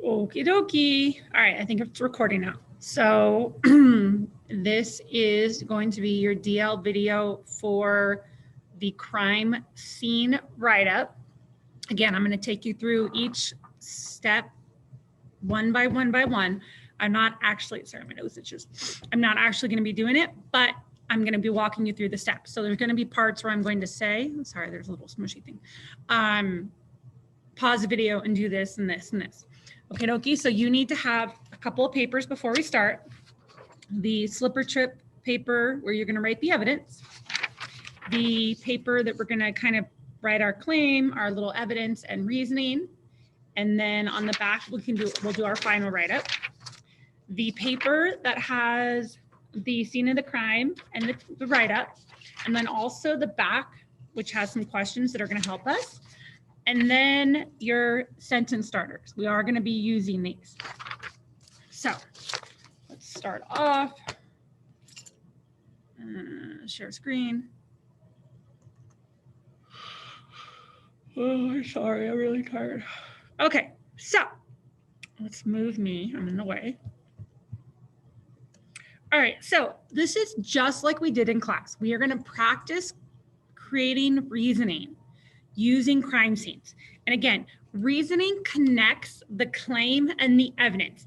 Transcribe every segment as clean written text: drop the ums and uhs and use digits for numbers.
Okie dokie. All right, I think it's recording now. So this is going to be your DL video for the crime scene write-up. Again, I'm going to take you through each step one by one. I'm not actually, sorry, my nose itches. I'm not actually going to be doing it, but I'm going to be walking you through the steps. So there's going to be parts where I'm going to say, sorry, there's a little smushy thing. Pause the video and do this and this and this. Okay, dokie. So you need to have a couple of papers before we start. The slipper trip paper where you're going to write the evidence. The paper that we're going to kind of write our claim, our little evidence and reasoning. And then on the back, we'll do our final write-up. The paper that has the scene of the crime and the write-up. And then also the back, which has some questions that are going to help us. And then your sentence starters. We are going to be using these. So let's start off. Share screen. Oh, sorry, I'm really tired. Okay, so let's move me. I'm in the way. All right, so this is just like we did in class. We are going to practice creating reasoning using crime scenes. And again, reasoning connects the claim and the evidence.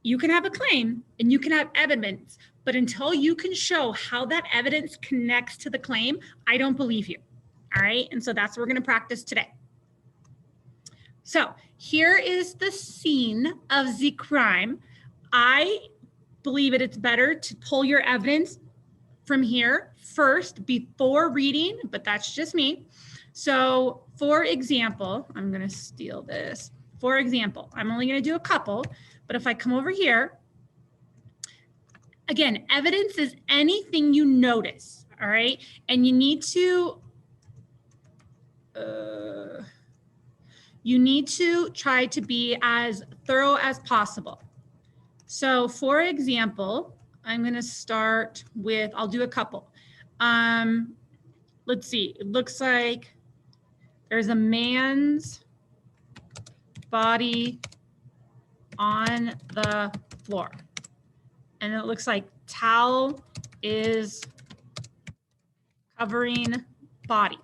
You can have a claim and you can have evidence, but until you can show how that evidence connects to the claim, I don't believe you. All right, and so that's what we're going to practice today. So here is the scene of the crime. I believe it's better to pull your evidence from here first before reading, but that's just me. So for example, I'm going to steal this. For example, I'm only going to do a couple, but if I come over here, again, evidence is anything you notice, all right? And you need to try to be as thorough as possible. So for example, I'm going to start with, I'll do a couple. Let's see, it looks like there's a man's body on the floor. And it looks like towel is covering body.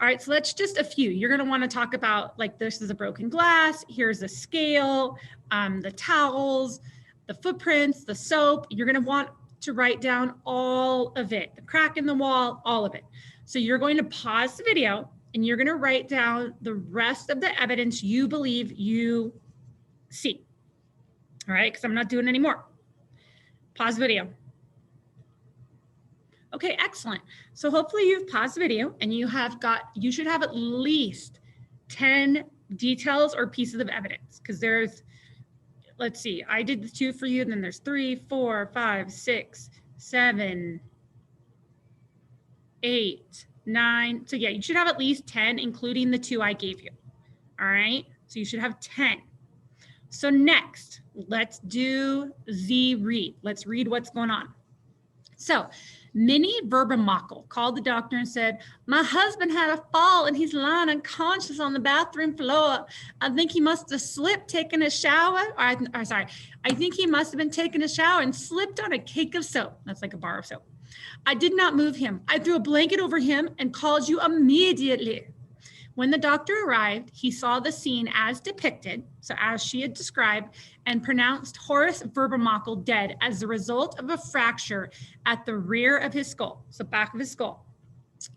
All right, so that's just a few. You're gonna wanna talk about like this is a broken glass, here's a scale, the towels, the footprints, the soap. You're gonna want to write down all of it, the crack in the wall, all of it. So you're going to pause the video and you're gonna write down the rest of the evidence you believe you see. All right, because I'm not doing any more. Pause the video. Okay, excellent. So hopefully you've paused the video and you should have at least 10 details or pieces of evidence because there's, let's see, I did the 2 for you, and then there's 3, 4, 5, 6, 7, 8, 9. So yeah, you should have at least 10, including the 2 I gave you. All right, so you should have 10. So next, let's do the read. Let's read what's going on. So Minnie Verbenmakel called the doctor and said, "My husband had a fall and he's lying unconscious on the bathroom floor. I think he must have slipped taking a shower. I think he must have been taking a shower and slipped on a cake of soap." That's like a bar of soap. "I did not move him. I threw a blanket over him and called you immediately." When the doctor arrived, he saw the scene as depicted, so as she had described, and pronounced Horace Verbenmakel dead as the result of a fracture at the rear of his skull, so back of his skull.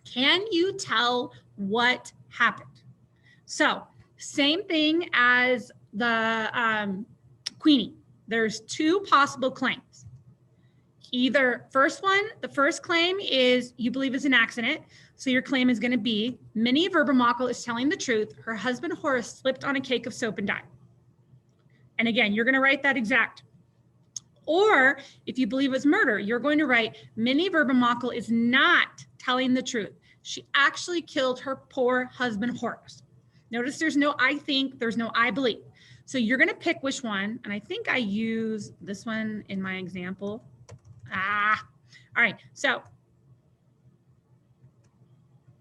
Can you tell what happened? So same thing as the Queenie. There's 2 possible claims. Either the first claim is you believe it's an accident. So your claim is going to be Minnie Verbenmakel is telling the truth. Her husband Horace slipped on a cake of soap and died. And again, you're going to write that exact. Or if you believe it's murder, you're going to write Minnie Verbenmakel is not telling the truth. She actually killed her poor husband Horace. Notice there's no I think, there's no I believe. So you're going to pick which one. And I think I use this one in my example. All right, so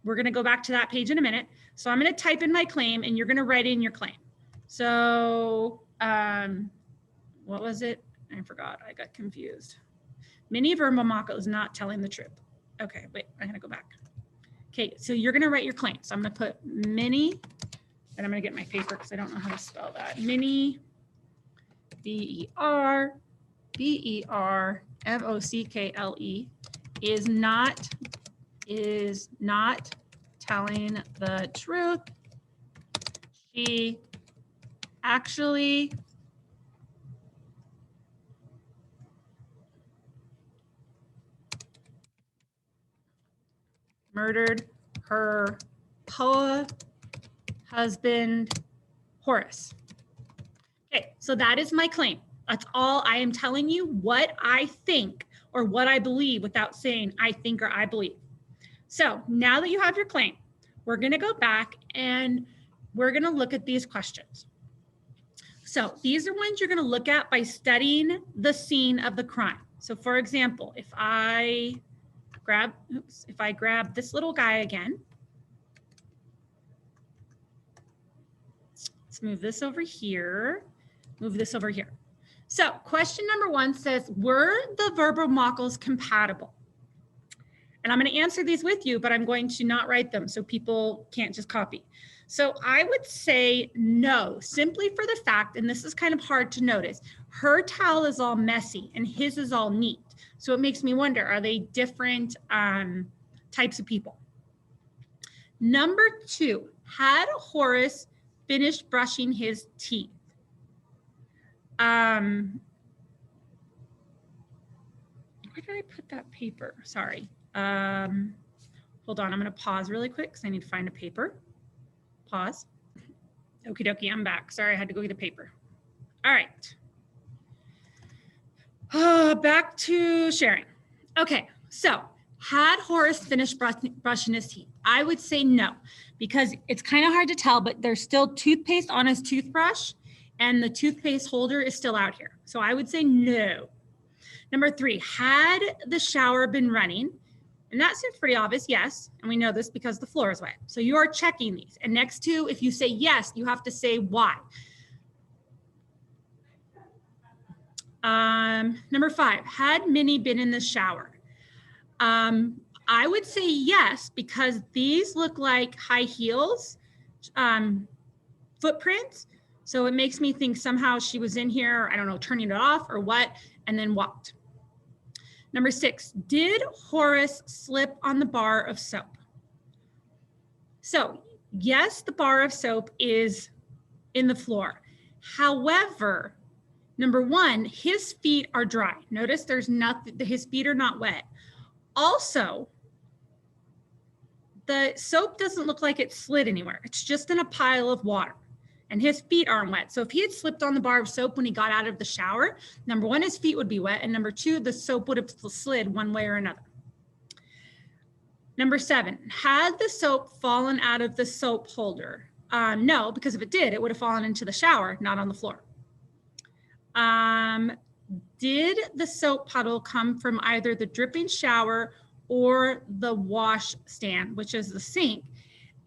we're going to go back to that page in a minute. So I'm going to type in my claim and you're going to write in your claim. So What was it? I forgot. I got confused. Minnie Vermamaco is not telling the truth. Okay, wait, I'm gonna go back. Okay, so you're gonna write your claim. So I'm gonna put Minnie, and I'm gonna get my paper because I don't know how to spell that. Minnie, Berbermockle is not telling the truth. She actually murdered her POA husband, Horace. Okay, so that is my claim. That's all. I am telling you what I think or what I believe without saying I think or I believe. So now that you have your claim, we're gonna go back and we're gonna look at these questions. So these are ones you're gonna look at by studying the scene of the crime. So for example, if I grab this little guy again, let's move this over here, move this over here. So question number 1 says, were the Verbermockles compatible? And I'm going to answer these with you, but I'm going to not write them so people can't just copy. So I would say no, simply for the fact, and this is kind of hard to notice, her towel is all messy and his is all neat. So it makes me wonder, are they different types of people? Number 2, had Horace finished brushing his teeth? Where did I put that paper? Sorry. Hold on, I'm gonna pause really quick because I need to find a paper. Pause. Okie dokie, I'm back. Sorry, I had to go get a paper. All right. Back to sharing. Okay, so had Horace finished brushing his teeth? I would say no, because it's kind of hard to tell, but there's still toothpaste on his toothbrush and the toothpaste holder is still out here. So I would say no. Number 3, had the shower been running? And that seems pretty obvious, yes. And we know this because the floor is wet. So you are checking these. And next to, if you say yes, you have to say why. Number 5, had Minnie been in the shower? I would say yes, because these look like high heels, footprints. So it makes me think somehow she was in here, I don't know, turning it off or what, and then walked. Number 6, did Horace slip on the bar of soap? So yes, the bar of soap is in the floor. However, number 1, his feet are dry. Notice there's nothing, his feet are not wet. Also, the soap doesn't look like it slid anywhere. It's just in a pile of water and his feet aren't wet. So if he had slipped on the bar of soap when he got out of the shower, number 1, his feet would be wet. And number 2, the soap would have slid one way or another. Number 7, had the soap fallen out of the soap holder? No, because if it did, it would have fallen into the shower, not on the floor. Did the soap puddle come from either the dripping shower or the wash stand, which is the sink?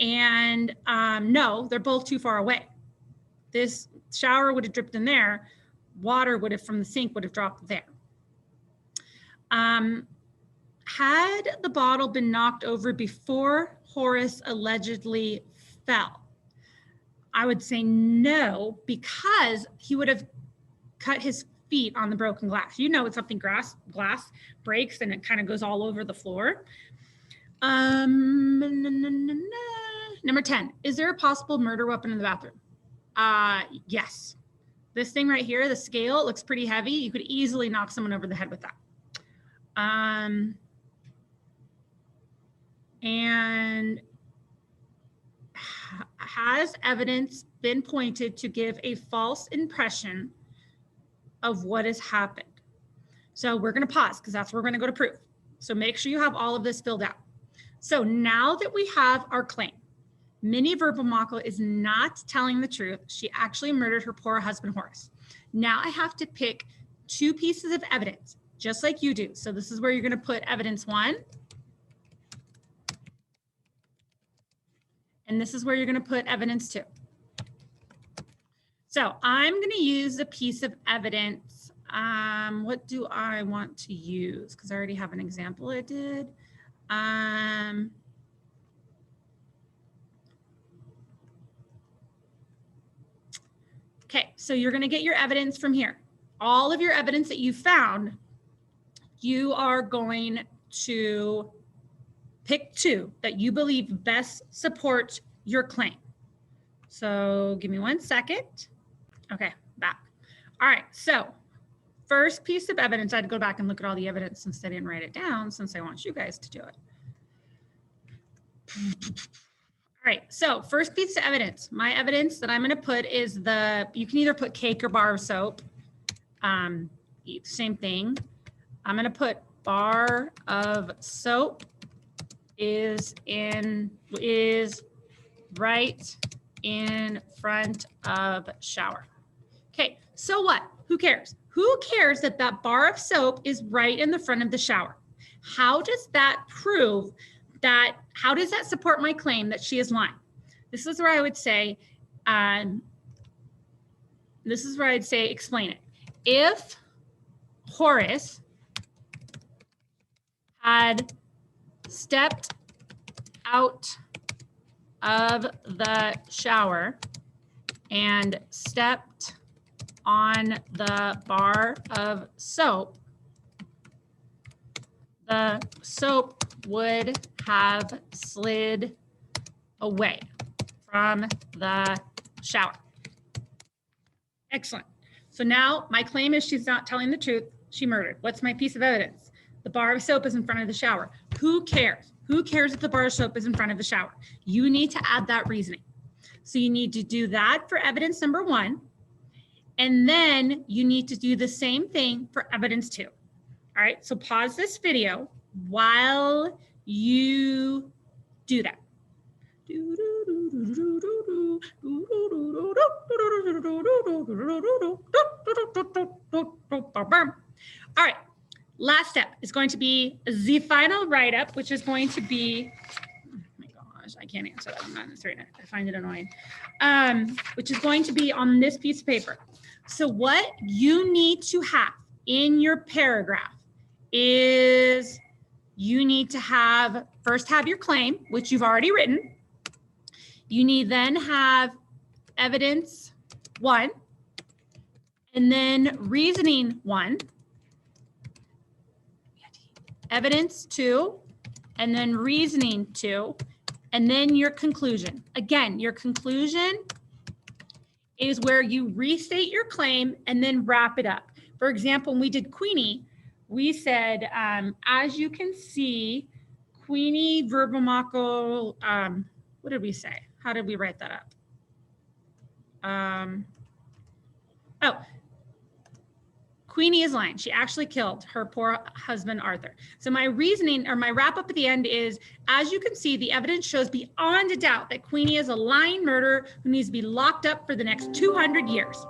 And no, they're both too far away. This shower would have dripped in there. Water would have from the sink would have dropped there. Had the bottle been knocked over before Horace allegedly fell? I would say no, because he would have cut his feet on the broken glass. You know, it's something glass breaks and it kind of goes all over the floor. Number 10, is there a possible murder weapon in the bathroom? Yes. This thing right here, the scale, it looks pretty heavy. You could easily knock someone over the head with that. And has evidence been pointed to give a false impression of what has happened? So we're going to pause because that's where we're going to go to proof. So make sure you have all of this filled out. So now that we have our claim, Minnie Verbermockle is not telling the truth. She actually murdered her poor husband, Horace. Now I have to pick 2 pieces of evidence, just like you do. So this is where you're going to put evidence 1. And this is where you're going to put evidence 2. So I'm going to use a piece of evidence. What do I want to use? Because I already have an example I did. Okay, so you're going to get your evidence from here. All of your evidence that you found, you are going to pick two that you believe best support your claim. So give me 1 second. Okay, back. All right, so first piece of evidence, I had to go back and look at all the evidence since I didn't write it down, since I want you guys to do it. All right, so first piece of evidence, my evidence that I'm going to put is you can either put cake or bar of soap. Same thing. I'm going to put bar of soap is right in front of shower. Okay, so what? Who cares? Who cares that that bar of soap is right in the front of the shower? How does that prove that? How does that support my claim that she is lying? This is where I would say, explain it. If Horace had stepped out of the shower and stepped on the bar of soap, the soap would have slid away from the shower. Excellent. So now my claim is she's not telling the truth. She murdered. What's my piece of evidence? The bar of soap is in front of the shower. Who cares? Who cares if the bar of soap is in front of the shower? You need to add that reasoning. So you need to do that for evidence number 1. And then you need to do the same thing for evidence 2. All right, so pause this video while you do that. All right, last step is going to be the final write-up, which is going to be, oh my gosh, I can't answer that. I'm not answering it. I find it annoying. Which is going to be on this piece of paper. So what you need to have in your paragraph is you need to have, first have your claim, which you've already written. You need then have evidence 1, and then reasoning 1, evidence 2, and then reasoning 2, and then your conclusion. Again, your conclusion is where you restate your claim and then wrap it up. For example, when we did Queenie, we said, as you can see, Queenie Verbomakel, what did we say? How did we write that up? Queenie is lying. She actually killed her poor husband, Arthur. So my reasoning or my wrap up at the end is, as you can see, the evidence shows beyond a doubt that Queenie is a lying murderer who needs to be locked up for the next 200 years.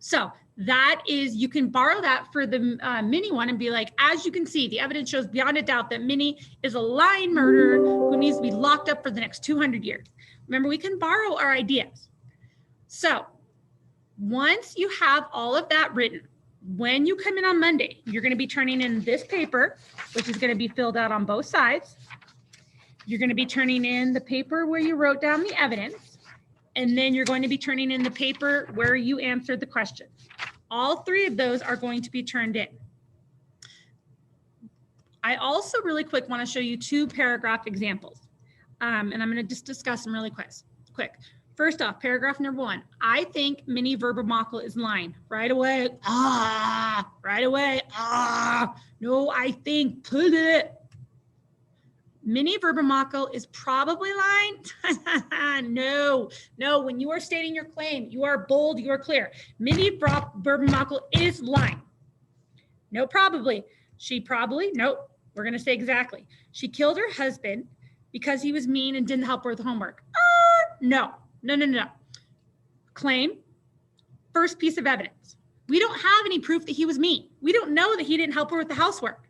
So that is, you can borrow that for the mini one and be like, as you can see, the evidence shows beyond a doubt that Minnie is a lying murderer who needs to be locked up for the next 200 years. Remember, we can borrow our ideas. So once you have all of that written, when you come in on Monday, you're going to be turning in this paper, which is going to be filled out on both sides. You're going to be turning in the paper where you wrote down the evidence, and then you're going to be turning in the paper where you answered the question. All 3 of those are going to be turned in. I also really quick want to show you 2 paragraph examples, and I'm going to just discuss them really quick. First off, paragraph number 1, I think Minnie Verbomakel is lying. Right away, right away, no, I think, put it. Minnie Verbomakel is probably lying. No, when you are stating your claim, you are bold, you are clear. Minnie Verbomakel is lying. No, probably. She probably, nope, we're going to say exactly. She killed her husband because he was mean and didn't help her with homework. No. Claim, first piece of evidence. We don't have any proof that he was mean. We don't know that he didn't help her with the housework.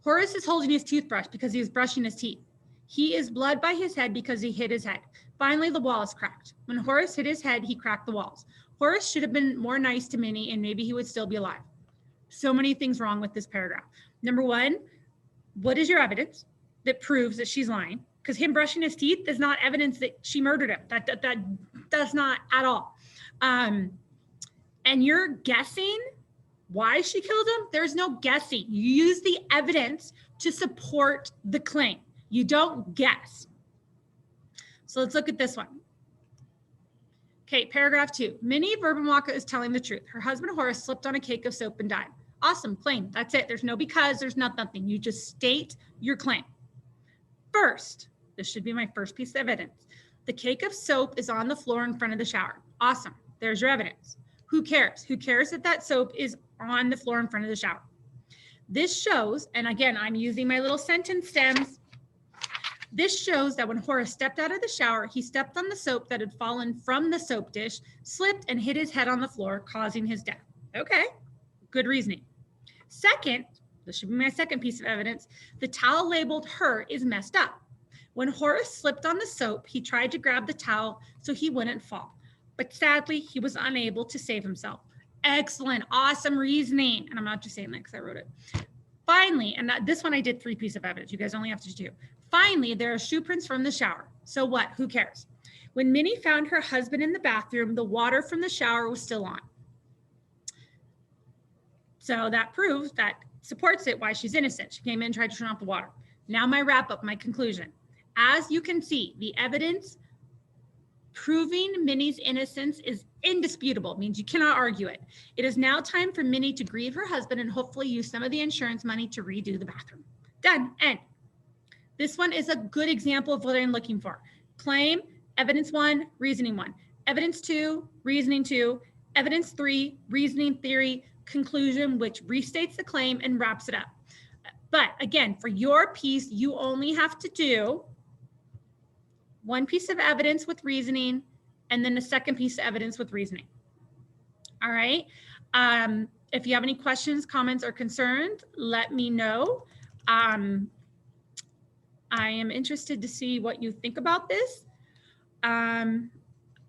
Horace is holding his toothbrush because he was brushing his teeth. He is blood by his head because he hit his head. Finally, the wall is cracked. When Horace hit his head, he cracked the walls. Horace should have been more nice to Minnie and maybe he would still be alive. So many things wrong with this paragraph. Number one, what is your evidence that proves that she's lying? Because him brushing his teeth is not evidence that she murdered him. That does not at all. And you're guessing why she killed him? There's no guessing. You use the evidence to support the claim. You don't guess. So let's look at this one. Okay, paragraph 2. Minnie Verbenwaka is telling the truth. Her husband Horace slipped on a cake of soap and died. Awesome, claim. That's it. There's no because, there's nothing. You just state your claim. First, this should be my first piece of evidence. The cake of soap is on the floor in front of the shower. Awesome. There's your evidence. Who cares? Who cares that that soap is on the floor in front of the shower? This shows, and again, I'm using my little sentence stems. This shows that when Horace stepped out of the shower, he stepped on the soap that had fallen from the soap dish, slipped and hit his head on the floor, causing his death. Okay, good reasoning. Second, this should be my second piece of evidence, the towel labeled her is messed up. When Horace slipped on the soap, he tried to grab the towel so he wouldn't fall. But sadly, he was unable to save himself. Excellent, awesome reasoning. And I'm not just saying that because I wrote it. Finally, and this one I did 3 pieces of evidence. You guys only have to do 2. Finally, there are shoe prints from the shower. So what? Who cares? When Minnie found her husband in the bathroom, the water from the shower was still on. So that proves, that supports it why she's innocent. She came in and tried to turn off the water. Now my wrap up, my conclusion. As you can see, the evidence proving Minnie's innocence is indisputable. It means you cannot argue it. It is now time for Minnie to grieve her husband and hopefully use some of the insurance money to redo the bathroom. Done. End. This one is a good example of what I'm looking for. Claim, evidence 1, reasoning 1. Evidence 2, reasoning 2. Evidence 3, reasoning theory, conclusion, which restates the claim and wraps it up. But again, for your piece, you only have to do 1 piece of evidence with reasoning, and then the second piece of evidence with reasoning. All right. If you have any questions, comments, or concerns, let me know. I am interested to see what you think about this. And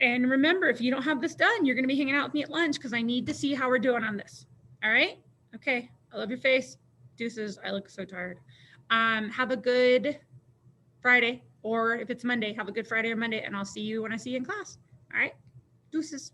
remember, if you don't have this done, you're going to be hanging out with me at lunch because I need to see how we're doing on this. All right. Okay. I love your face. Deuces. I look so tired. Have a good Friday, or if it's Monday, have a good Friday or Monday, and I'll see you when I see you in class. All right. Deuces.